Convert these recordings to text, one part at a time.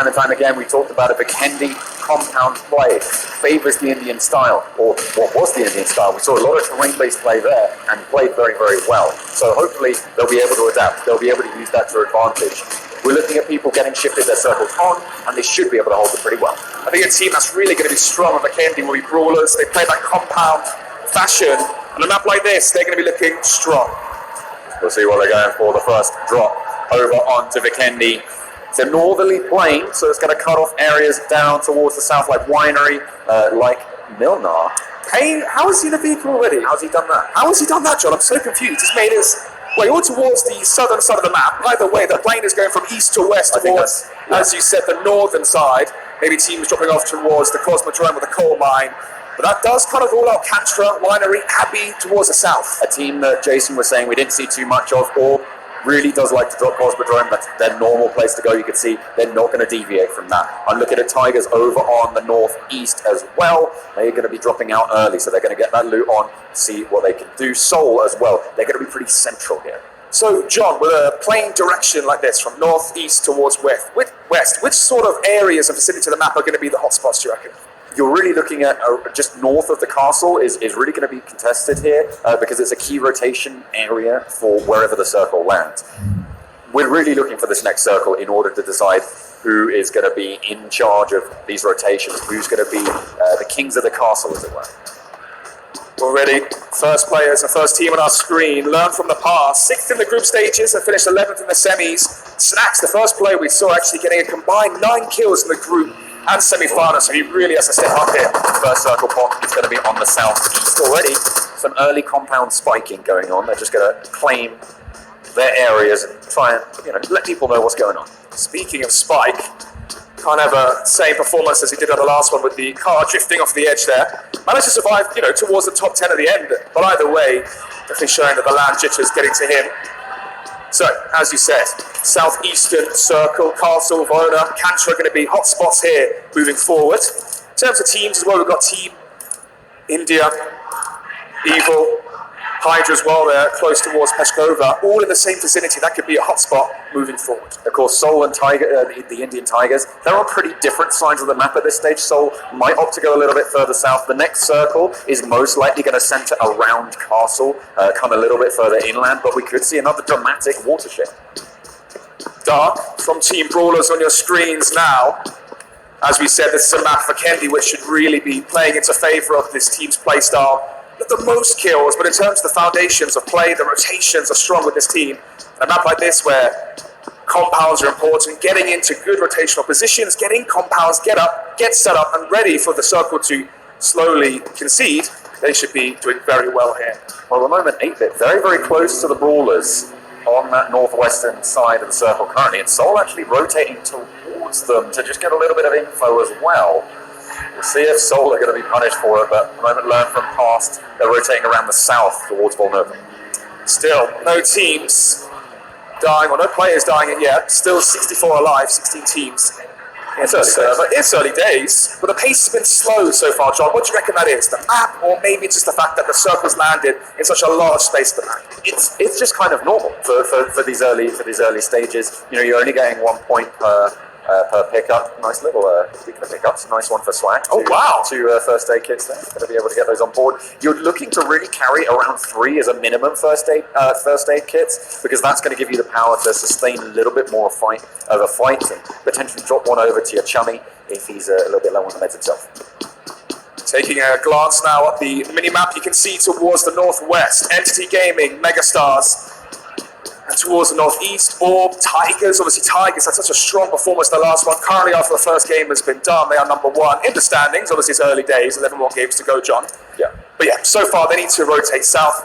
time and time again, we talked about it, Vikendi compound play favors the Indian style, or what was the Indian style. We saw a lot of terrain-based play there and played very, very well. So hopefully they'll be able to adapt. They'll be able to use that to advantage. We're looking at people getting shifted their circles on, and they should be able to hold it pretty well. I think a team that's really going to be strong on Vikendi will be brawlers. They play that compound fashion. On a map like this, they're going to be looking strong. We'll see what they're going for. The first drop over onto Vikendi. It's a northerly plain, so it's going to cut off areas down towards the south, like Winery, like Milnar. Payne, how has he the vehicle already? How's he done that? How has he done that, John? I'm so confused. He's made his way all towards the southern side of the map. Either way, the plane is going from east to west towards, as you said, the northern side. Maybe teams dropping off towards the Cosmodrome or the coal mine. But that does kind of rule out Cantra, Winery, Abbey towards the south. A team that Jason was saying we didn't see too much of, or really does like to drop Cosmodrome. That's their normal place to go. You can see they're not going to deviate from that. I'm looking at Tigers over on the northeast as well. They're going to be dropping out early, so they're going to get that loot on, see what they can do. Soul as well. They're going to be pretty central here. So, John, with a plain direction like this, from northeast towards west, which sort of areas and vicinity to the map are going to be the hotspots, do you reckon? You're really looking at just north of the castle is really going to be contested here because it's a key rotation area for wherever the circle lands. We're really looking for this next circle in order to decide who is going to be in charge of these rotations, who's going to be the kings of the castle, as it were. Already, first players and first team on our screen, learn from the past. 6th in the group stages and finished 11th in the semis. Snacks, the first player we saw actually getting a combined 9 kills in the group and semi-final, so he really has to step up here. First circle pot is going to be on the southeast already. Some early compound spiking going on. They're just going to claim their areas and try and let people know what's going on. Speaking of spike, can't have a same performance as he did on the last one with the car drifting off the edge there. Managed to survive, towards the top 10 at the end, but either way, definitely showing that the land jitters getting to him. So, as you said, southeastern circle, Castle, Verona, Cantra are going to be hot spots here moving forward. In terms of teams as well, we've got Team India, Evil, Hydra as well there, close towards Peshkova, all in the same vicinity. That could be a hotspot moving forward. Of course, Seoul and Tiger, the Indian Tigers, they're on pretty different sides of the map at this stage. Seoul might opt to go a little bit further south. The next circle is most likely going to center around Castle, come a little bit further inland, but we could see another dramatic watershed. Dark from Team Brawlers on your screens now. As we said, this is a map for Kendi, which should really be playing into favor of this team's playstyle. Not the most kills, but in terms of the foundations of play, the rotations are strong with this team. A map like this where compounds are important, getting into good rotational positions, getting compounds, get up, get set up and ready for the circle to slowly concede, they should be doing very well here. Well, at the moment, 8-bit, very, very close to the Brawlers on that northwestern side of the circle currently, and Seoul actually rotating towards them to just get a little bit of info as well. We'll see if Seoul are going to be punished for it, but at the moment, learn from past, they're rotating around the south towards Volnova. Still, no teams dying, or no players dying it yet. Still 64 alive, 16 teams. It's early days, but the pace has been slow so far, John. What do you reckon that is? The map, or maybe just the fact that the circle's landed in such a large space of the map? It's just kind of normal for these early stages. You're only getting 1 point per pickup. Nice little, speaking of pickups, nice one for Swag. Oh, wow. 2 first aid kits there. Going to be able to get those on board. You're looking to really carry around 3 as a minimum first aid kits, because that's going to give you the power to sustain a little bit more of a fight and potentially drop one over to your chummy if he's a little bit low on the meds himself. Taking a glance now at the mini-map, you can see towards the northwest, Entity Gaming, Megastars. And towards the northeast, Orb, Tigers. Obviously, Tigers had such a strong performance the last one. Currently, after the first game has been done, they are number 1 in the standings. Obviously, it's early days, 11 more games to go, John. Yeah. But yeah, so far, they need to rotate south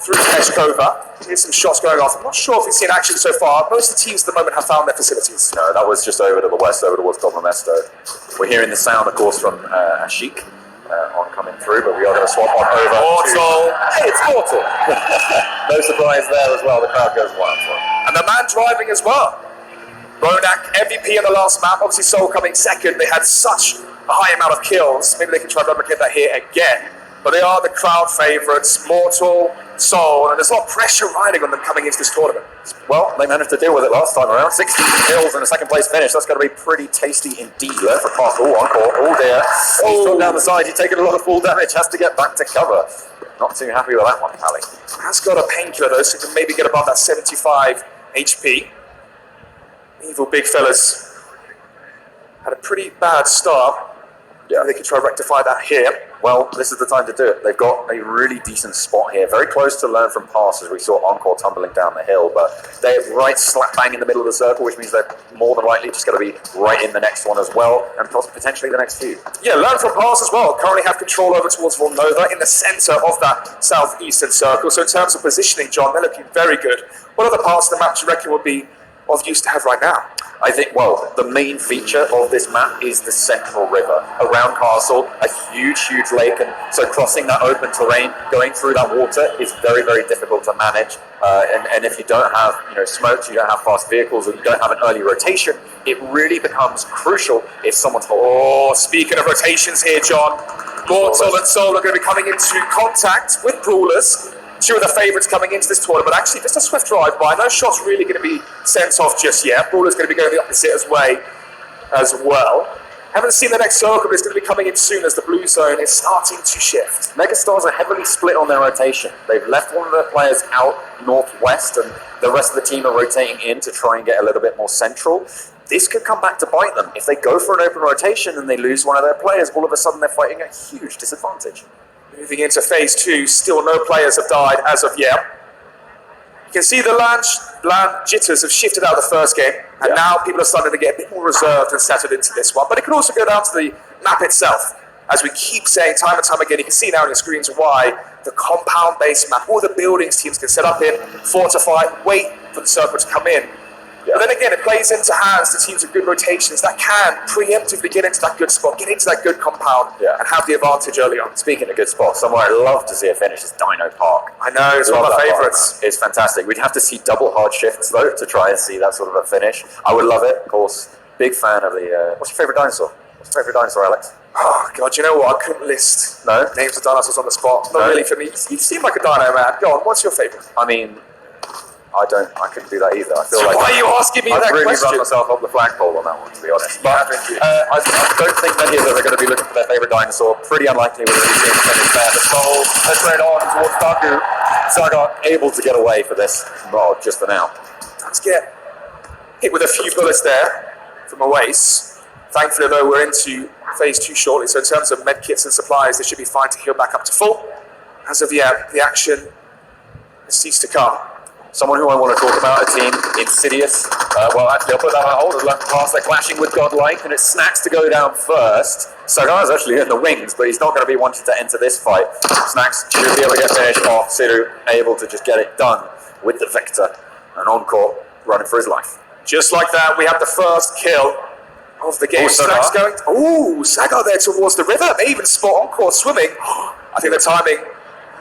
through Peshkova. Here's some shots going off. I'm not sure if we've seen action so far. Most of the teams at the moment have found their facilities. No, that was just over to the west, over towards Dobromesto. We're hearing the sound, of course, from Ashik. On coming through, but we are going to swap on over. Mortal! Hey, it's Mortal! No surprise there as well, the crowd goes wild for him. And the man driving as well. Ronak, MVP in the last map, obviously Seoul coming second. They had such a high amount of kills. Maybe they can try and replicate that here again. But they are the crowd favourites. Mortal, Soul, and there's a lot of pressure riding on them coming into this tournament. Well, they managed to deal with it last time around. 16 kills and a second place finish. That's going to be pretty tasty indeed. Learn for Castle. Encore. Oh dear. He's dropped down the side. He's taken a lot of full damage. Has to get back to cover. Not too happy with that one, Pally. Has got a painkiller though, so he can maybe get above that 75 HP. Evil big fellas had a pretty bad start. Yeah, they can try to rectify that here. Well, this is the time to do it. They've got a really decent spot here. Very close to learn from pass as we saw Encore tumbling down the hill, but they're right slap bang in the middle of the circle, which means they're more than likely just going to be right in the next one as well, and potentially the next few. Yeah, learn from pass as well. Currently have control over towards Villanova in the centre of that southeastern circle. So in terms of positioning, John, they're looking very good. What other parts of the map do you reckon would be of use to have right now? I think, well, the main feature of this map is the central river. Around Castle, a huge lake, and so crossing that open terrain, going through that water is very, very difficult to manage. And if you don't have, smokes, you don't have fast vehicles, or you don't have an early rotation, it really becomes crucial if someone's... Oh, speaking of rotations here, John, Mortal and Soul are going to be coming into contact with Brawlers. Two of the favourites coming into this tournament, but actually just a swift drive-by. No shots really going to be sent off just yet. Brawler's going to be going the opposite way as well. Haven't seen the next circle, but it's going to be coming in soon as the blue zone is starting to shift. Megastars are heavily split on their rotation. They've left one of their players out northwest, and the rest of the team are rotating in to try and get a little bit more central. This could come back to bite them. If they go for an open rotation and they lose one of their players, all of a sudden they're fighting a huge disadvantage. Moving into phase 2, still no players have died as of yet. You can see the land jitters have shifted out of the first game, and now people are starting to get a bit more reserved and settled into this one. But it could also go down to the map itself. As we keep saying time and time again, you can see now on your screens why the compound-based map, all the buildings teams can set up in, fortify, wait for the circle to come in. But then again, it plays into hands to teams with good rotations that can preemptively get into that good spot, get into that good compound, and have the advantage early on. Speaking of good spots, somewhere I'd love to see a finish is Dino Park. I know, it's one of my favourites. It's fantastic. We'd have to see double hard shifts, though, to try and see that sort of a finish. I would love it, of course. Big fan of the... what's your favourite dinosaur? What's your favourite dinosaur, Alex? Oh, God, you know what? I couldn't list names of dinosaurs on the spot. Not really for me. You seem like a dino man. Go on, what's your favourite? I mean... I couldn't do that either. I feel like why are you asking me that question? I've really run myself up the flagpole on that one, to be honest. But I don't think many of them are going to be looking for their favourite dinosaur. Pretty unlikely we're going to be seeing finish there. The Soul, let's run on towards Daku. Saga able to get away for this, well, just for now. Let's get hit with a few bullets there from Oasis. Thankfully, though, we're into phase 2 shortly, so in terms of medkits and supplies, they should be fine to heal back up to full. As of yet, the action has ceased to come. Someone who I want to talk about, a team, Insidious. Well, actually, I'll put that on hold. As left pass, they're clashing with Godlike, and it's Snacks to go down first. Sagar's actually in the wings, but he's not going to be wanting to enter this fight. Snacks should be able to get finished off. Siru able to just get it done with the Victor. And Encore running for his life. Just like that, we have the first kill of the game. Snacks going... Ooh, Sagar there towards the river. They even spot Encore swimming. I think the timing...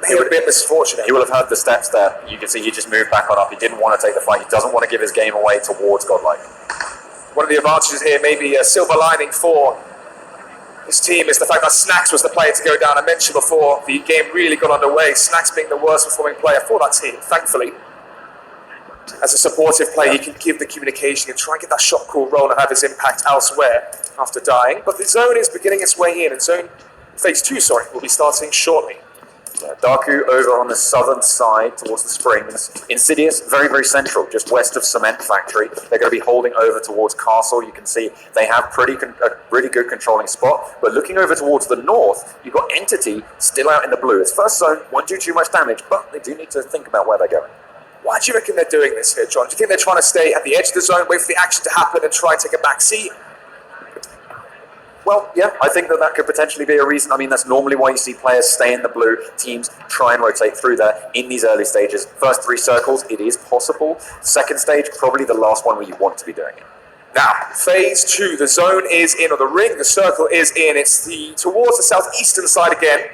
He would have been misfortunate. He will have heard the steps there. You can see he just moved back on up. He didn't want to take the fight. He doesn't want to give his game away towards Godlike. One of the advantages here, maybe a silver lining for his team, is the fact that Snacks was the player to go down. I mentioned before, the game really got underway. Snacks being the worst performing player for that team, thankfully. As a supportive player, he can give the communication and try and get that shot call roll and have his impact elsewhere after dying. But the zone is beginning its way in, and phase 2, will be starting shortly. Daku over on the southern side towards the springs. Insidious, very, very central, just west of Cement Factory. They're going to be holding over towards Castle. You can see they have a really good controlling spot. But looking over towards the north, you've got Entity still out in the blue. It's first zone, won't do too much damage, but they do need to think about where they're going. Why do you reckon they're doing this here, John? Do you think they're trying to stay at the edge of the zone, wait for the action to happen and try and take a back seat? Well, yeah, I think that could potentially be a reason. I mean, that's normally why you see players stay in the blue. Teams try and rotate through there in these early stages. First 3 circles, it is possible. Second stage, probably the last one where you want to be doing it. Now, phase 2, the zone is in, or the ring, the circle is in. It's towards the southeastern side again,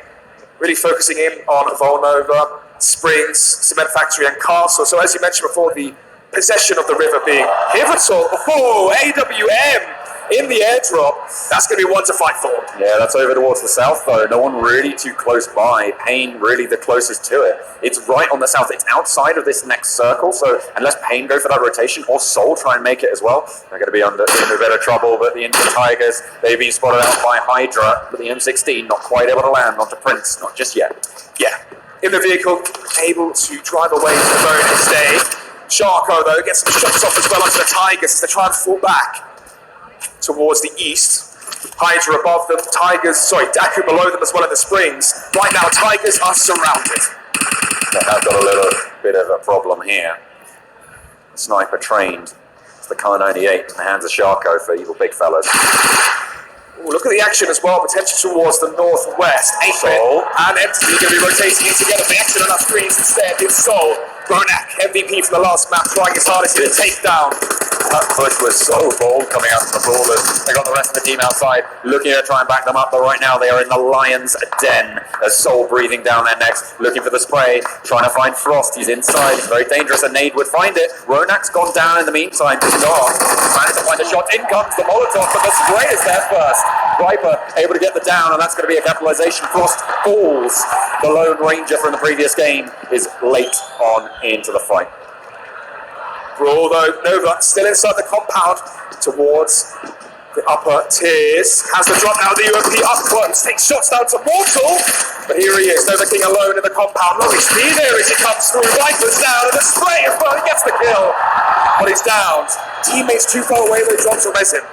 really focusing in on Volnova, Springs, Cement Factory, and Castle. So as you mentioned before, the possession of the river being pivotal. Oh, AWM in the airdrop. That's going to be one to fight for. Yeah, that's over towards the south, though. No one really too close by. Payne really the closest to it. It's right on the south. It's outside of this next circle, so unless Payne go for that rotation or Soul try and make it as well, they're going to be under a bit of trouble. But the Indian Tigers, they've been spotted out by Hydra, but the M16 not quite able to land onto Prince, not just yet. Yeah, in the vehicle, able to drive away to the very next day. Sharko, though, gets some shots off as well onto the Tigers as they try and fall back towards the east. Hydra above them, Daku below them as well in the springs. Right now, Tigers are surrounded. They have got a little bit of a problem here. Sniper trained. It's the Kar 98 in the hands of Sharko for evil big fellas. Ooh, look at the action as well, potentially towards the northwest. Soul and Entity going to be rotating in together. The action on our screens instead is Soul. Ronak, MVP from the last map, trying his hardest to take down. That push was so bold coming out from the Brawlers. They got the rest of the team outside, looking to try and back them up, but right now they are in the lion's den. As Soul breathing down their necks, looking for the spray, trying to find Frost. He's inside, it's very dangerous, and Nade would find it. Ronak's gone down in the meantime, did not manage to find a shot. In comes the Molotov, but the spray is there first. Viper able to get the down, and that's going to be a capitalization. Frost falls. The Lone Ranger from the previous game is late on into the fight. Brawl, though, Nova still inside the compound towards the upper tiers. Has the drop now, the UMP up close. Takes shots down to Mortal. But here he is, Nova King alone in the compound. Low HP there as he comes through. Viper's down, and the spray as well. He gets the kill. But he's down. Teammates too far away, though, drops a resin.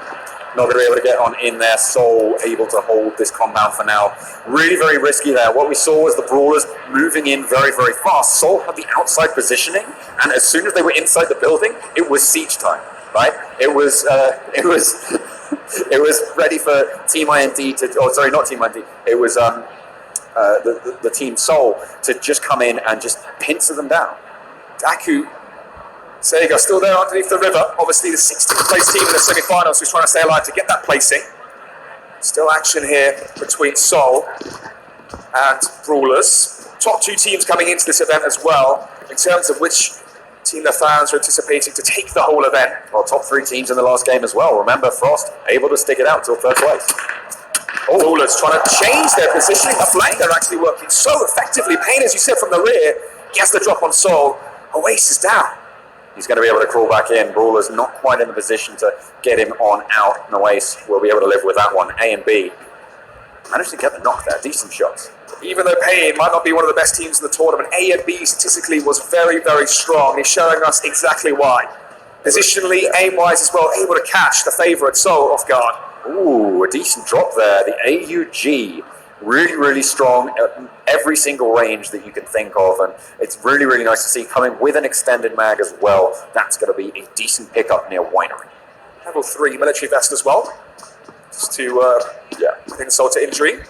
Not going to be able to get on in there. Soul able to hold this compound for now. Really very risky there. What we saw was the Brawlers moving in very, very fast. Soul had the outside positioning, and as soon as they were inside the building, it was siege time, right? It was it was ready for Team IND to, oh sorry, not Team IND. It was the Team Soul to just come in and just pincer them down. Daku, Sega still there underneath the river. Obviously the 16th place team in the semi-finals who's trying to stay alive to get that placing. Still action here between Soul and Brawlers. Top two teams coming into this event as well, in terms of which team the fans are anticipating to take the whole event. Well, top three teams in the last game as well. Remember, Frost able to stick it out till third place. Brawlers trying to change their positioning. The flank they're actually working so effectively. Payne, as you said, from the rear, gets the drop on Soul. Oasis down. He's going to be able to crawl back in. Brawler's not quite in the position to get him on out. And Oasis will be able to live with that one. A and B managed to get the knock there. Decent shots. Even though Payne might not be one of the best teams in the tournament, A and B statistically was very, very strong. He's showing us exactly why. Positionally, aim-wise as well, able to catch the favourite Soul off guard. Ooh, a decent drop there. The AUG, really, really strong at every single range that you can think of. And it's really, really nice to see coming with an extended mag as well. That's going to be a decent pickup near Winery. Level 3 military vest as well. Just to insult to injury.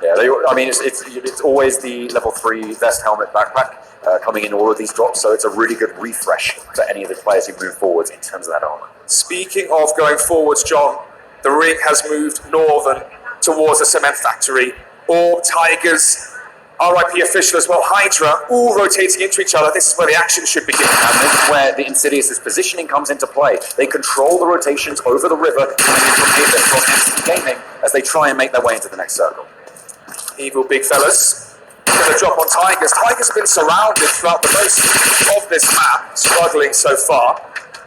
Yeah, it's always the level 3 vest, helmet, backpack coming in all of these drops, so it's a really good refresh for any of the players who move forwards in terms of that armor. Speaking of going forwards, John, the ring has moved northern towards the cement factory. Orb, Tigers, RIP official as well, Hydra, all rotating into each other. This is where the action should begin. And this is where the Insidious's positioning comes into play. They control the rotations over the river coming in from NC Gaming as they try and make their way into the next circle. Evil big fellas. Going to drop on Tigers. Tigers have been surrounded throughout the most of this map, struggling so far.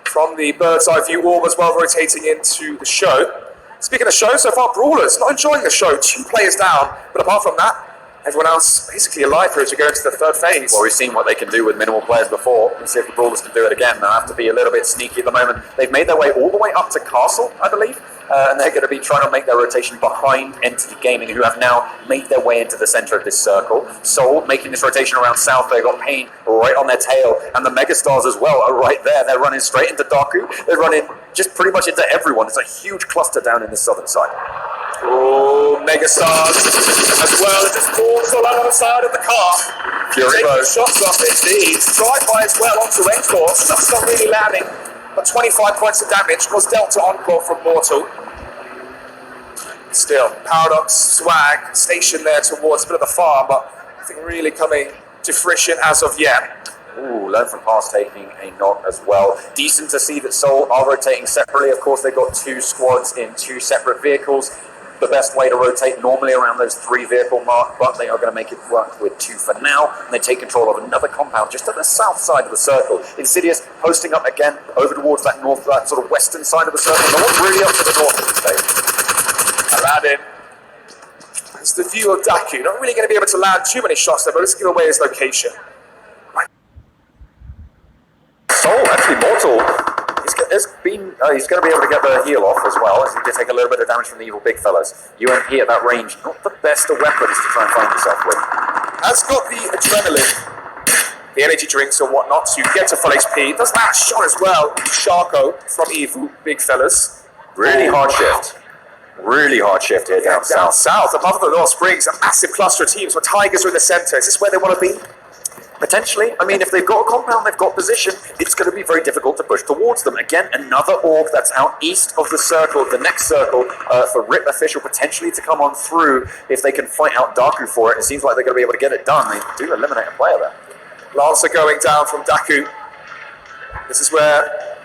From the bird's eye view, Orb as well rotating into the show. Speaking of show, so far Brawlers not enjoying the show. 2 players down, but apart from that, everyone else basically alive here as we go into the third phase. Well, we've seen what they can do with minimal players before. Let's see if the Brawlers can do it again. They'll have to be a little bit sneaky at the moment. They've made their way all the way up to Castle, I believe. And they're going to be trying to make their rotation behind Entity Gaming, who have now made their way into the center of this circle. Soul making this rotation around south. They've got Payne right on their tail, and the Megastars as well are right there. They're running straight into Daku. They're running just pretty much into everyone. It's a huge cluster down in the southern side. Oh, Megastars as well as just falls all on the side of the car. Fury taking shots off indeed. Drive-by as well onto Encore. Shots not really landing. But 25 points of damage was dealt to Encore from Mortal. Still, Paradox, Swag, stationed there towards a bit of the farm, but nothing really coming to fruition as of yet. Ooh, learn from past taking a knock as well. Decent to see that Seoul are rotating separately. Of course, they've got 2 squads in 2 separate vehicles. The best way to rotate normally around those 3 vehicle mark, but they are going to make it work with 2 for now. And they take control of another compound just to the south side of the circle. Insidious posting up again over towards that north, that sort of western side of the circle. No one's really up to the north at this stage. Aladdin. It's the view of Daku. Not really going to be able to land too many shots there, but let's give away his location. Soul, actually, Mortal, he's going to be able to get the heal off as well, as he did take a little bit of damage from the evil big fellas. UMP at that range, not the best of weapons to try and find yourself with. Has got the adrenaline, the energy drinks and whatnot to get to full HP. Does that shot as well. Sharko from evil big fellas. Really hard shift. Really hard shift here down south. South, above the Lost Springs, a massive cluster of teams where Tigers are in the center. Is this where they want to be? Potentially. I mean, if they've got a compound, they've got position, it's going to be very difficult to push towards them. Again, another org that's out east of the circle, the next circle, for RIP Official potentially to come on through if they can fight out Daku for it. It seems like they're going to be able to get it done. They do eliminate a player there. Lancer going down from Daku. This is where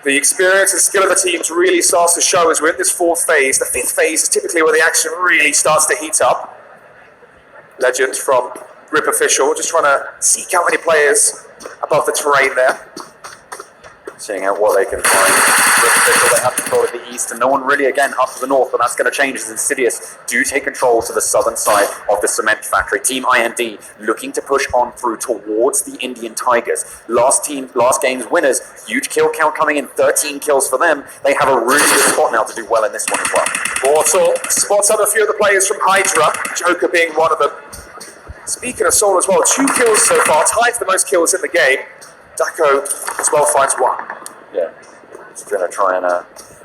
the experience and skill of the teams really starts to show as we're in this 4th phase. The 5th phase is typically where the action really starts to heat up. Legend from RIP Official, just trying to seek out any players above the terrain there. Seeing out what they can find. RIP Official, they have control of the east, and no one really, again, up to the north, but that's going to change as Insidious do take control to the southern side of the cement factory. Team IND looking to push on through towards the Indian Tigers. Last game's winners, huge kill count coming in, 13 kills for them. They have a really good spot now to do well in this one as well. Mortal spots up a few of the players from Hydra, Joker being one of them. Speaking of Soul as well, 2 kills so far, tied for the most kills in the game. Daku as well finds 1. Yeah, he's going to try and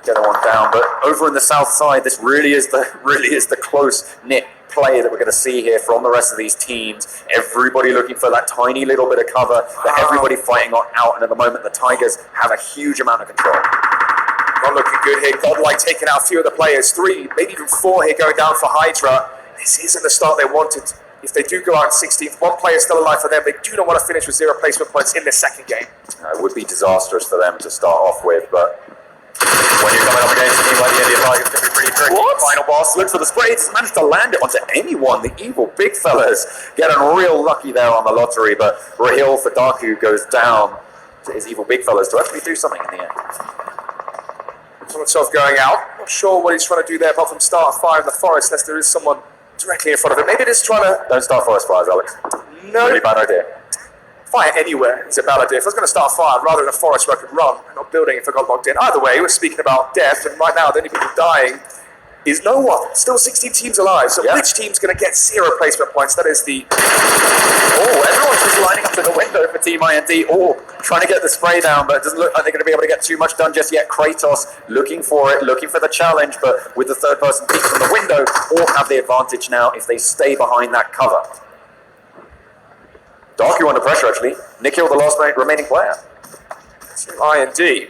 get one down, but over in the south side, this really is the close-knit play that we're going to see here from the rest of these teams. Everybody looking for that tiny little bit of cover, but everybody fighting out, and at the moment, the Tigers have a huge amount of control. Not looking good here. Godlike taking out a few of the players. 3, maybe even 4 here going down for Hydra. This isn't the start they wanted. If they do go out 16th, 1 player still alive for them. They do not want to finish with 0 placement points in their second game. It would be disastrous for them to start off with, but when you're coming up against a team like the Indian Tigers, it's going to be pretty tricky. What? Final boss looks for the spray. He's managed to land it onto anyone. The evil big fellas getting real lucky there on the lottery, but Rahil for Daku goes down to his evil big fellas to actually do something in the end. Himself going out. Not sure what he's trying to do there, apart from start a fire in the forest, unless there is someone directly in front of it. Maybe just trying to... Don't start forest fires, Alex. No. Really bad idea. Fire anywhere is a bad idea. If I was going to start a fire, rather in a forest where I could run, and not building if I got locked in. Either way, we're speaking about death, and right now the only people dying is no one. Still 16 teams alive, so which team's going to get 0 placement points? That is the... Oh, everyone's just lining up to the window for Team IND, or trying to get the spray down, but it doesn't look like they're going to be able to get too much done just yet. Kratos looking for it, looking for the challenge, but with the third person peek from the window, all have the advantage now if they stay behind that cover. Daku under pressure, actually. Nikhil, the last remaining player. Team IND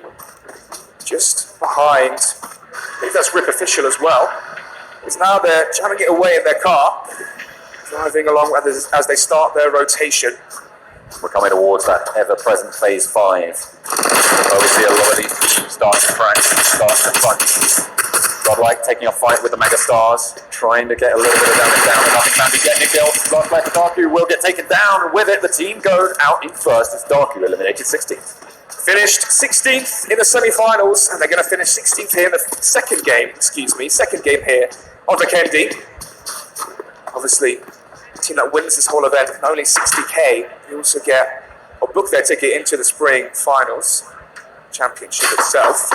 just behind... I think that's RIP Official as well. Is now they're trying to get away in their car, driving along as they start their rotation. We're coming towards that ever-present Phase 5. Obviously, a lot of these teams start to crack, start to punch. Godlike taking a fight with the Mega Stars, trying to get a little bit of damage down, but nothing can be getting a kill. Last player for Daku will get taken down, and with it, the team goes out in first as Daku eliminated 16th. Finished 16th in the semi-finals, and they're going to finish 16th here in the second game here on Vikendi. Obviously, the team that wins this whole event, and only 60k, you also get or book their ticket into the spring finals championship itself.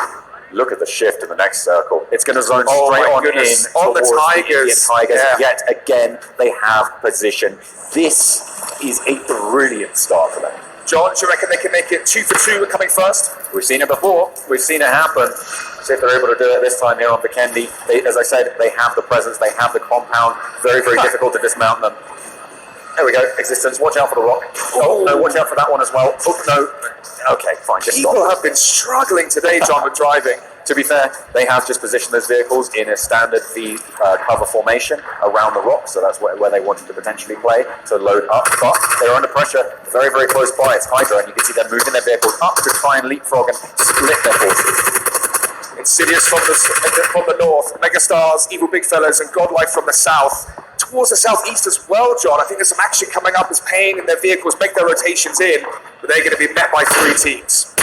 Look at the shift in the next circle. It's going to zone straight on in on the Tigers. Yeah. Yet again, they have position. This is a brilliant start for them. John, do you reckon they can make it 2 for 2 coming first? We've seen it before. We've seen it happen. See if they're able to do it this time here on Vikendi. As I said, they have the presence. They have the compound. Very, very difficult to dismount them. There we go. Existence. Watch out for the rock. Oh, no. Watch out for that one as well. Oh, no. Okay, fine. Just People stop. have been struggling today, John, with driving. To be fair, they have just positioned those vehicles in a standard V cover formation around the rock, so that's where they wanted to potentially play, to load up, but they're under pressure very, very close by. It's Hydra, and you can see them moving their vehicles up to try and leapfrog and split their forces. Insidious from the north, Megastars, Evil Big Fellas, and Godlike from the south. Towards the southeast as well, John. I think there's some action coming up as Pain and their vehicles make their rotations in, but they're going to be met by 3 teams.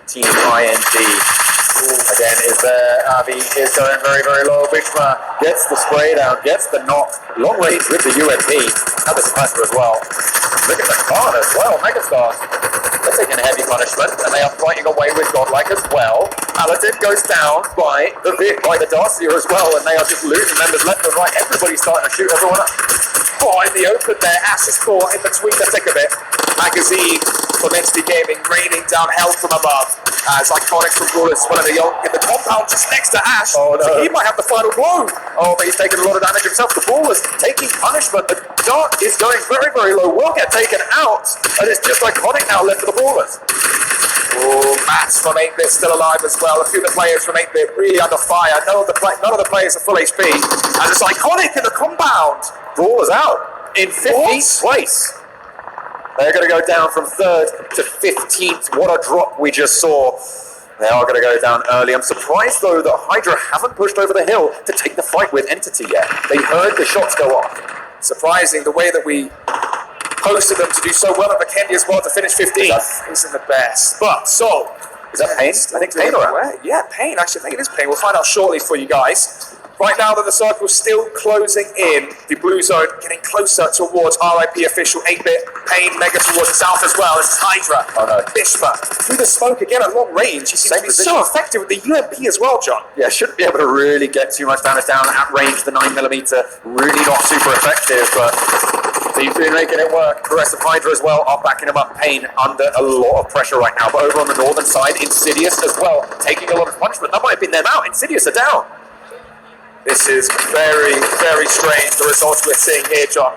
Team IND again is there. Avi is going very, very low. Bigma gets the spray down, gets the knock. Long range with the UMP. Now the suppressor as well. Look at the card as well. Megastars. They're taking a heavy punishment, and they are fighting away with Godlike as well. Aladdin goes down by the Darcier as well, and they are just losing members left and right. Everybody's starting to shoot everyone up. Oh, in the open there, Ashes 4 in between the thick of it. Magazine from Entity Gaming raining down hell from above. As Iconic from Brawlers, one of the young in the compound just next to Ash. Oh, no. So he might have the final blow. Oh, but he's taking a lot of damage himself. The ball is taking punishment. The dart is going very, very low. Will get taken out, and it's just Iconic now left for the ballers. Oh, Mats from 8-Bit still alive as well. A few of the players from 8-Bit really under fire. None of the players are full HP. And it's Iconic in the compound. Brawlers out in 15th place. They're going to go down from 3rd to 15th. What a drop we just saw. They are going to go down early. I'm surprised, though, that Hydra haven't pushed over the hill to take the fight with Entity yet. They heard the shots go off. Surprising the way that we posted them to do so well at McKendy as well to finish 15th isn't the best. But so is that Pain? I think Pain around. Yeah, Pain. Actually, I think it is Pain. We'll find out shortly for you guys. Right now that the circle's still closing in, the blue zone getting closer towards RIP official 8-Bit, Pain, Mega towards the south as well. This is Hydra. Oh no. Bishpa through the smoke again at long range. He seems to be so effective with the UMP as well, John. Yeah, shouldn't be able to really get too much damage down at range. The 9mm really not super effective, but he's been making it work. The rest of Hydra as well are backing him up. Pain under a lot of pressure right now, but over on the northern side, Insidious as well, taking a lot of punishment. That might have been them out. Insidious are down. This is very, very strange, the results we're seeing here, John.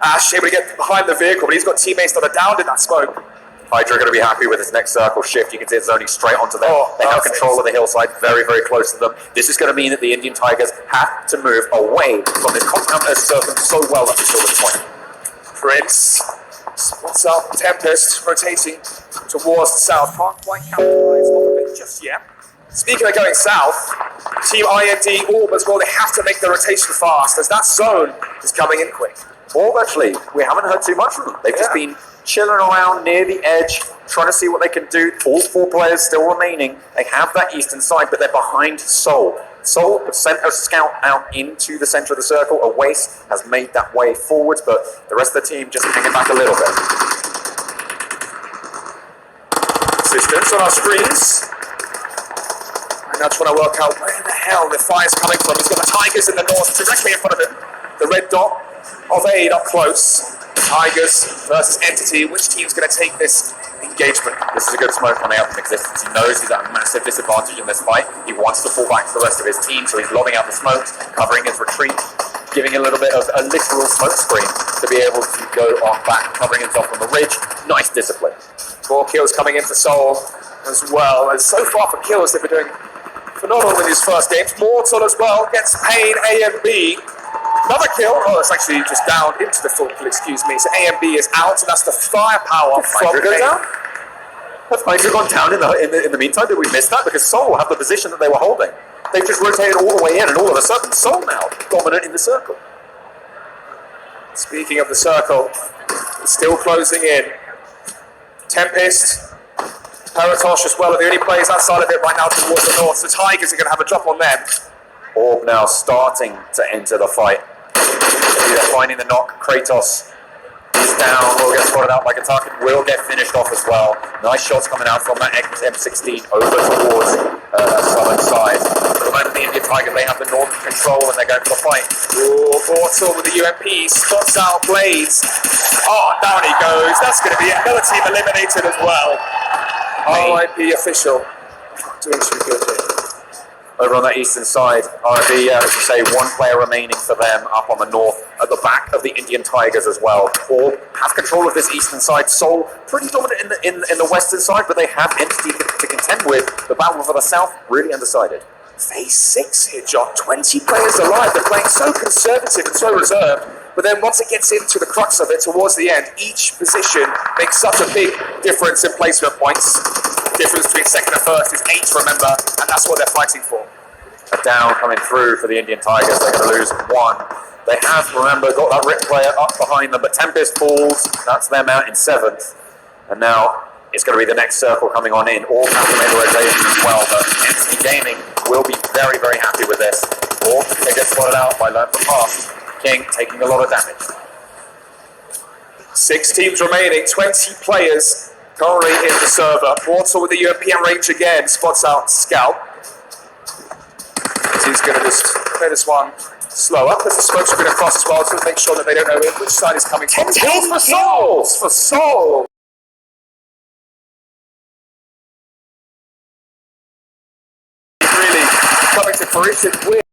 Ash able to get behind the vehicle, but he's got teammates that are down in that smoke. Hydra are going to be happy with his next circle shift. You can see it's zoning straight onto them. They have control of the hillside, very, very close to them. This is going to mean that the Indian Tigers have to move away from this compound that has served them so well up until this point. Prince spots out Tempest, rotating towards the south. Can't quite capitalize off of it just yet. Speaking of going south, Team IND, Orb as well, they have to make the rotation fast as that zone is coming in quick. Orb, actually, we haven't heard too much from them. They've just been chilling around near the edge, trying to see what they can do. All 4 players still remaining. They have that eastern side, but they're behind Soul. Soul have sent a scout out into the center of the circle. Awace has made that way forwards, but the rest of the team just hanging back a little bit. Assistance on our screens. Now trying to work out where the hell the fire's coming from. He's got the Tigers in the north directly in front of him. The red dot of aid up close. Tigers versus Entity. Which team's going to take this engagement? This is a good smoke coming out from Existence. He knows he's at a massive disadvantage in this fight. He wants to fall back to the rest of his team, so he's lobbing out the smokes, covering his retreat, giving a little bit of a literal smoke screen to be able to go on back, covering himself on the ridge. Nice discipline. 4 kills coming in for Soul as well. And so far for kills, they've been doing phenomenal in his first games. Mortal as well gets Pain, A and B. Another kill. Oh, it's actually just down into the full kill, excuse me. So A and B is out, so that's the firepower from Pain. Has Hydra gone down in the meantime? Did we miss that? Because Soul have the position that they were holding. They've just rotated all the way in, and all of a sudden, Soul now dominant in the circle. Speaking of the circle, it's still closing in. Tempest, Paratosh as well are the only players outside of it right now towards the north. So Tigers are going to have a drop on them. Orb now starting to enter the fight. They're finding the knock. Kratos is down. Will get spotted out by Kataka. Will get finished off as well. Nice shots coming out from that M16 over towards southern side. For the moment, the Indian Tigers, they have the northern control and they're going for the fight. Oh, Mortal with the UMP spots out Blades. Oh, down he goes. That's going to be another team eliminated as well. RIP official. Doing too good here. over on that eastern side. RB, as you say, one player remaining for them up on the north, at the back of the Indian Tigers as well. All have control of this eastern side. Seoul pretty dominant in the western side, but they have Entity to contend with. The battle for the south really undecided. Phase 6 here, John. 20 players alive. They're playing so conservative and so reserved. But then once it gets into the crux of it towards the end, each position makes such a big difference in placement points. The difference between second and first is 8, remember, and that's what they're fighting for. A down coming through for the Indian Tigers. They're going to lose 1. They have, remember, got that Rip player up behind them, but Tempest falls. That's them out in 7th. And now it's going to be the next circle coming on in. All have to make a rotation as well, but Entity Gaming will be very, very happy with this. Or they get spotted out by Learn from Past. King taking a lot of damage. 6 teams remaining, 20 players currently in the server. Portal with the European range again, spots out Scout. He's going to just play this one slower. There's a smoke screen across as well, to make sure that they don't know which side is coming from. 10 kills for Seoul! For Seoul! Really coming to fruition with